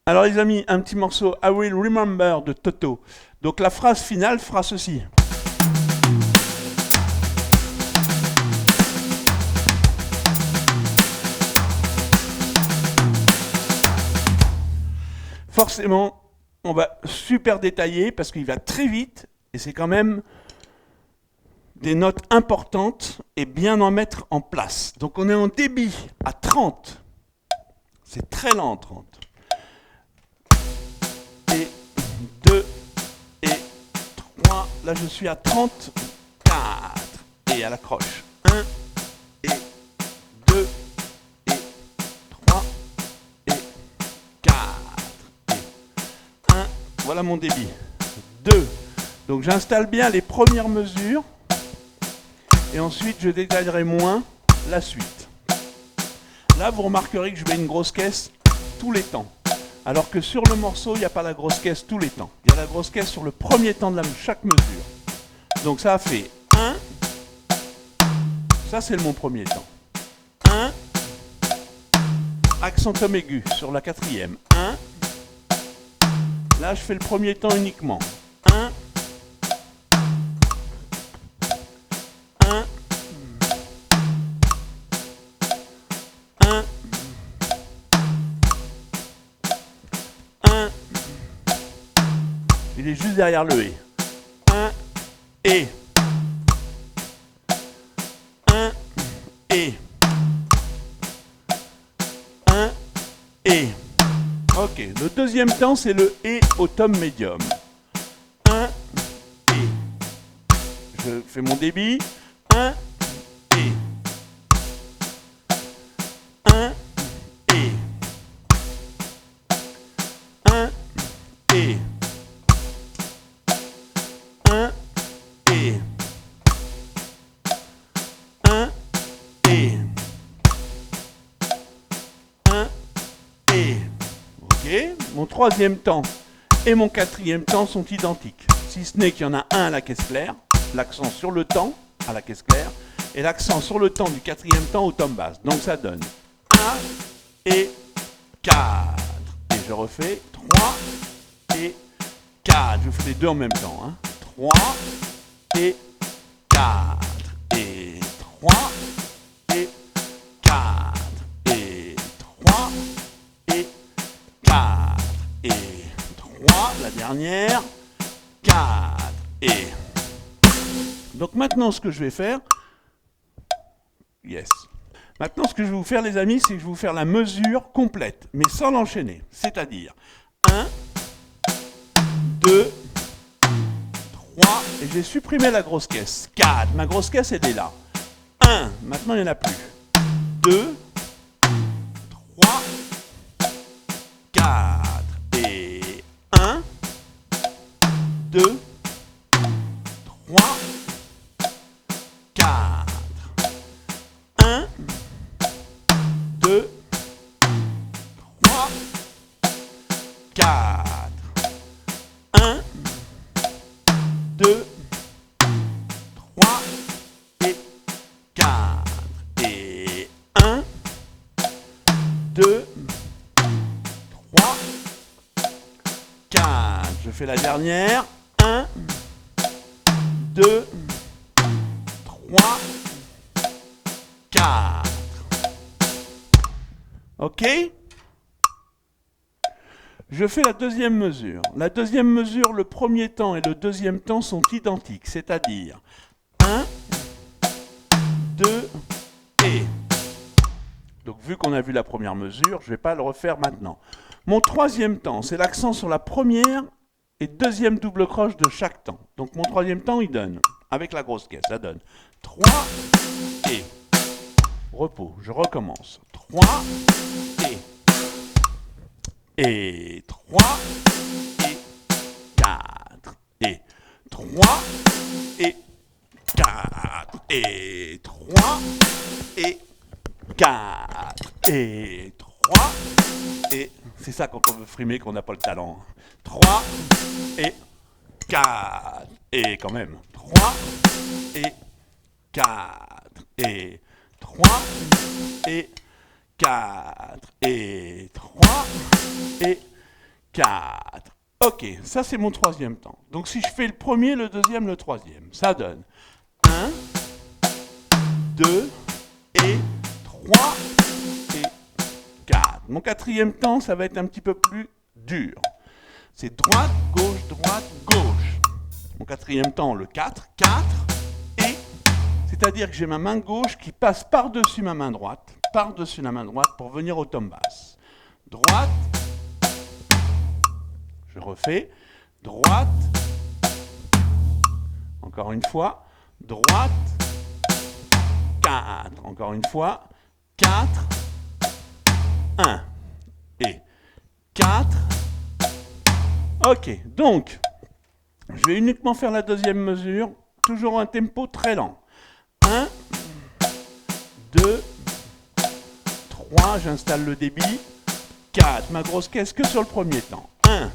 Alors les amis, un petit morceau I Will Remember de Toto. Donc la phrase finale fera ceci. Forcément, on va super détailler parce qu'il va très vite et c'est quand même des notes importantes et bien en mettre en place. Donc on est en débit à 30. C'est très lent 30. Et 2 et 3. Là je suis à 34. Et à l'accroche. 1 et 2 et 3 et 4 et 1. Voilà mon débit. 2. Donc j'installe bien les premières mesures. Et ensuite je détaillerai moins la suite. Là vous remarquerez que je mets une grosse caisse tous les temps. Alors que sur le morceau, il n'y a pas la grosse caisse tous les temps. Il y a la grosse caisse sur le premier temps de chaque mesure. Donc ça a fait 1. Ça c'est mon premier temps. 1. Accent tom aigu sur la quatrième. 1. Là je fais le premier temps uniquement. 1. 1. 1. 1. Il est juste derrière le et. 1 et. 1 et. 1 et. Ok, le deuxième temps c'est le et au tom médium. 1 et. Je fais mon débit. 1 et. 1 et. 1 et. 1 et. 1 et. 1 et. Ok, mon troisième temps et mon quatrième temps sont identiques. Si ce n'est qu'il y en a un à la caisse claire, l'accent sur le temps à la caisse claire, et l'accent sur le temps du quatrième temps au tom basse. Donc ça donne 1 et 4. Et je refais 3 et 4. Je fais les deux en même temps. 3 et 4. Et 3 et 4. Et 3 et 4. Et 3. La dernière. 4 et... Donc maintenant ce que je vais faire... Yes. Maintenant ce que je vais vous faire les amis, c'est que je vais vous faire la mesure complète, mais sans l'enchaîner. C'est-à-dire 1, 2, 3, et j'ai supprimé la grosse caisse. 4, ma grosse caisse elle est là. 1, maintenant il n'y en a plus. 2, 3, 4, et 1, 2, 3, 4. 1, 2, 3, 4. 1, 2, 3 et 4. Et 1, 2, 3, 4. Je fais la dernière. 1, 2, 3, 4. Ok? Je fais la deuxième mesure. La deuxième mesure, le premier temps et le deuxième temps sont identiques, c'est-à-dire 1, 2 et. Donc vu qu'on a vu la première mesure, je ne vais pas le refaire maintenant. Mon troisième temps, c'est l'accent sur la première et deuxième double croche de chaque temps. Donc mon troisième temps, il donne, avec la grosse caisse, ça donne 3 et. Repos, je recommence. 3 et 3 et 4 et 3 et 4 et 3 et 4 et 3 et... C'est ça quand on veut frimer qu'on n'a pas le talent. 3 et 4 et quand même 3 et 4 et 3 et 4 et 3 et 4. Ok, ça c'est mon troisième temps. Donc si je fais le premier, le deuxième, le troisième, ça donne 1, 2 et 3 et 4. Mon quatrième temps, ça va être un petit peu plus dur. C'est droite, gauche, gauche. Mon quatrième temps, le 4, 4 et... C'est-à-dire que j'ai ma main gauche qui passe par-dessus ma main droite, pour venir au tom basse. Droite, je refais, droite, encore une fois, droite, 4, encore une fois, 4, 1, et 4, ok, donc, je vais uniquement faire la deuxième mesure, toujours un tempo très lent. 1, 2, 3, j'installe le débit, 4, ma grosse caisse que sur le premier temps. 1,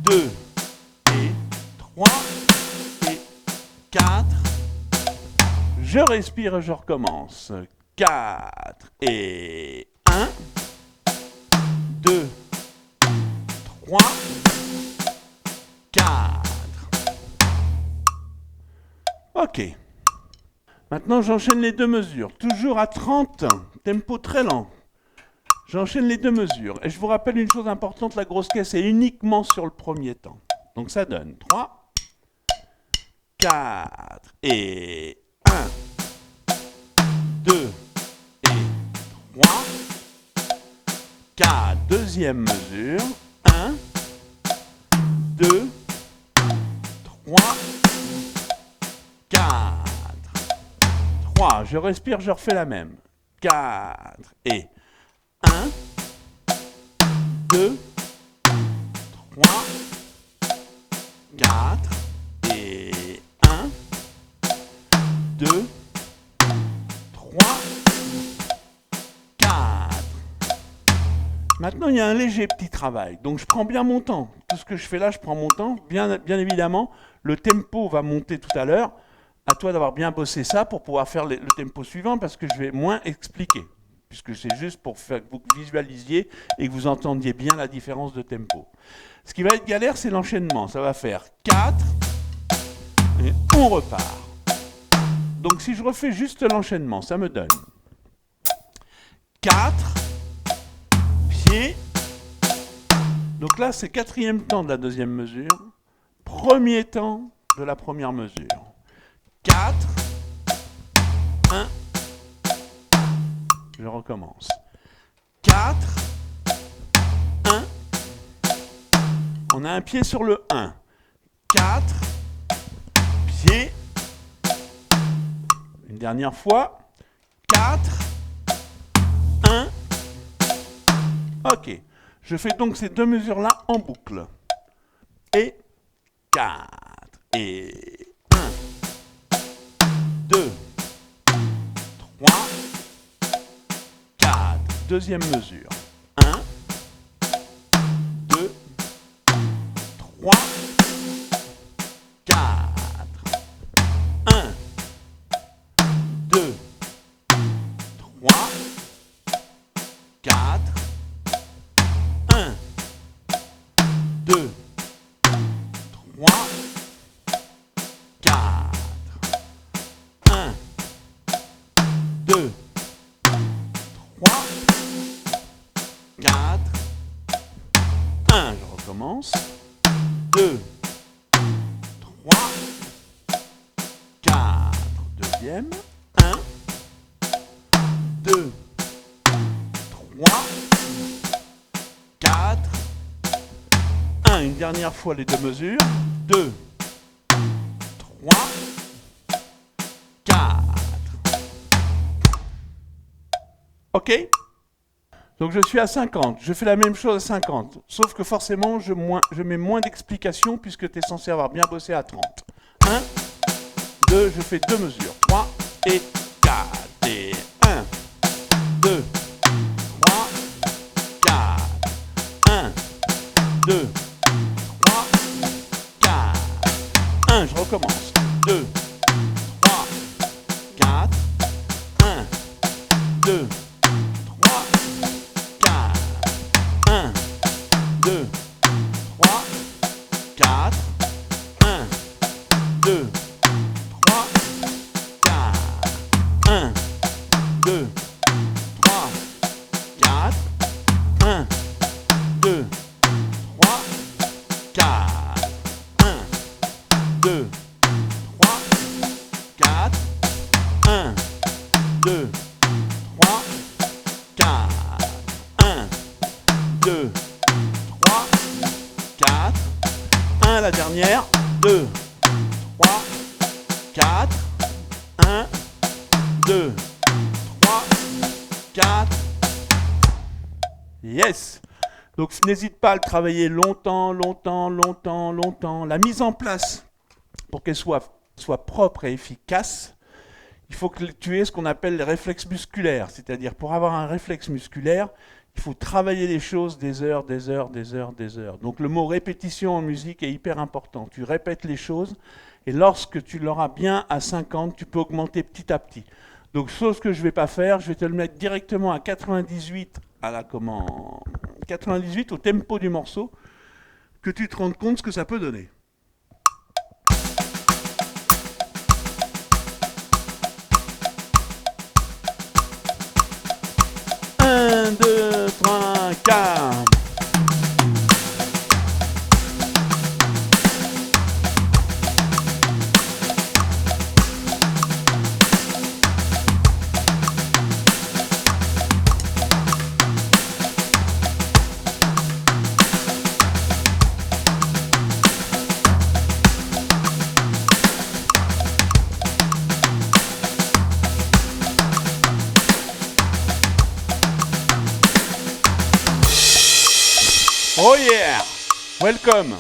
2 et 3 et 4. Je respire et je recommence. 4 et 1, 2, 3, 4. Ok. Maintenant, j'enchaîne les deux mesures. Toujours à 30, tempo très lent. J'enchaîne les deux mesures. Et je vous rappelle une chose importante, la grosse caisse est uniquement sur le premier temps. Donc ça donne 3, 4 et 1, 2 et 3, 4. Deuxième mesure. 1, 2, 3, 4. 3. Je respire, je refais la même. 4 et 1, 2, 3, 4 et 1, 2, 3, 4. Maintenant, il y a un léger petit travail. Donc, je prends bien mon temps. Tout ce que je fais là, je prends mon temps. Bien évidemment, le tempo va monter tout à l'heure. À toi d'avoir bien bossé ça pour pouvoir faire le tempo suivant parce que je vais moins expliquer. Puisque c'est juste pour faire que vous visualisiez et que vous entendiez bien la différence de tempo. Ce qui va être galère, c'est l'enchaînement. Ça va faire 4 et on repart. Donc si je refais juste l'enchaînement, ça me donne 4 pieds. Donc là, c'est quatrième temps de la deuxième mesure, premier temps de la première mesure. 4, 1, je recommence. 4, 1, on a un pied sur le 1. 4, pied, une dernière fois. 4, 1, ok. Je fais donc ces deux mesures-là en boucle. Et 4, et 1, 2, 3, 4. Deuxième mesure. 1, 2, 3, 4. 1, 2, 3, 4. 1, 2, 3, 4. 1, 2, 3, 4. 1, je recommence. 2, 3, 4. Deuxième. 1, 2, 3, 4. 1, une dernière fois les deux mesures. 2, 3, 4. Ok? Donc je suis à 50. Je fais la même chose à 50. Sauf que forcément, je mets moins d'explications puisque tu es censé avoir bien bossé à 30. 1, 2, je fais deux mesures. 3 et 4. Et 1, 2, 3, 4. 1, 2, 3, 4. 1, je recommence. 2, 3, 4. 1, 2, 3, 4. 1, 2, 3, 4, 1, la dernière, 2, 3, 4, 1, 2, 3, 4. Yes! Donc n'hésite pas à le travailler longtemps, longtemps, longtemps, longtemps. La mise en place, pour qu'elle soit propre et efficace, il faut que tu aies ce qu'on appelle les réflexes musculaires. C'est-à-dire, pour avoir un réflexe musculaire, il faut travailler les choses des heures, des heures, des heures, des heures. Donc le mot répétition en musique est hyper important. Tu répètes les choses, et lorsque tu l'auras bien à 50, tu peux augmenter petit à petit. Donc, chose que je ne vais pas faire, je vais te le mettre directement à 98, 98 au tempo du morceau, que tu te rendes compte ce que ça peut donner. Un, deux, trois, quatre. Oh yeah! Welcome!